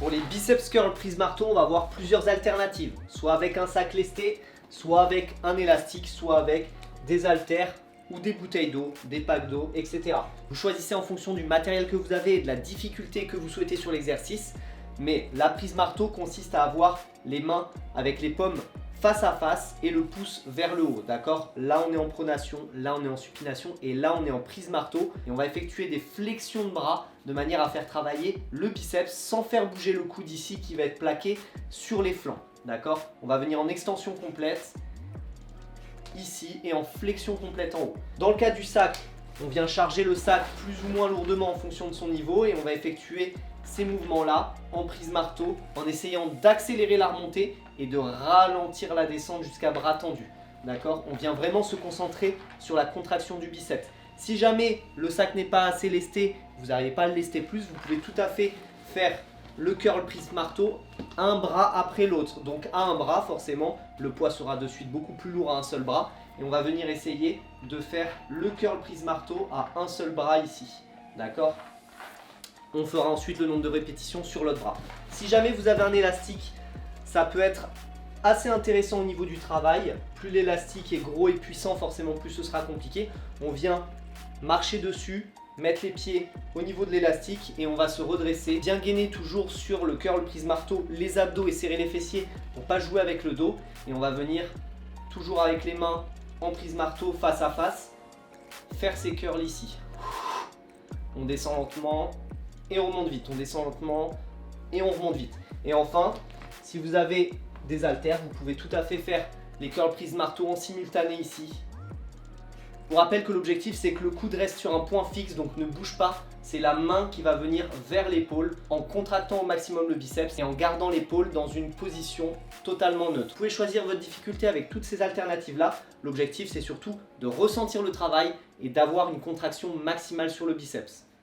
Pour les biceps curl prise marteau, on va avoir plusieurs alternatives. Soit avec un sac lesté, soit avec un élastique, soit avec des haltères ou des bouteilles d'eau, des packs d'eau, etc. Vous choisissez en fonction du matériel que vous avez et de la difficulté que vous souhaitez sur l'exercice. Mais la prise marteau consiste à avoir les mains avec les paumes face à face et le pouce vers le haut, d'accord? Là on est en pronation, là on est en supination et là on est en prise marteau et on va effectuer des flexions de bras de manière à faire travailler le biceps sans faire bouger le coude ici qui va être plaqué sur les flancs, d'accord? On va venir en extension complète ici et en flexion complète en haut. Dans le cas du sac, on vient charger le sac plus ou moins lourdement en fonction de son niveau et on va effectuer ces mouvements-là en prise marteau en essayant d'accélérer la remontée et de ralentir la descente jusqu'à bras tendus. D'accord? On vient vraiment se concentrer sur la contraction du biceps. Si jamais le sac n'est pas assez lesté, vous n'arrivez pas à le lester plus, vous pouvez tout à fait faire le curl prise marteau un bras après l'autre. Donc à un bras forcément, le poids sera de suite beaucoup plus lourd à un seul bras. Et on va venir essayer de faire le curl prise marteau à un seul bras ici. D'accord? On fera ensuite le nombre de répétitions sur l'autre bras. Si jamais vous avez un élastique, ça peut être assez intéressant au niveau du travail. Plus l'élastique est gros et puissant, forcément plus ce sera compliqué. On vient marcher dessus, mettre les pieds au niveau de l'élastique et on va se redresser. Bien gainer toujours sur le curl prise marteau, les abdos et serrer les fessiers pour ne pas jouer avec le dos. Et on va venir toujours avec les mains en prise marteau face à face, faire ces curls ici. On descend lentement et on remonte vite. On descend lentement et on remonte vite. Et enfin, si vous avez des haltères, vous pouvez tout à fait faire les curls prise marteau en simultané ici. Je vous rappelle que l'objectif c'est que le coude reste sur un point fixe, donc ne bouge pas. C'est la main qui va venir vers l'épaule en contractant au maximum le biceps et en gardant l'épaule dans une position totalement neutre. Vous pouvez choisir votre difficulté avec toutes ces alternatives là. L'objectif c'est surtout de ressentir le travail et d'avoir une contraction maximale sur le biceps.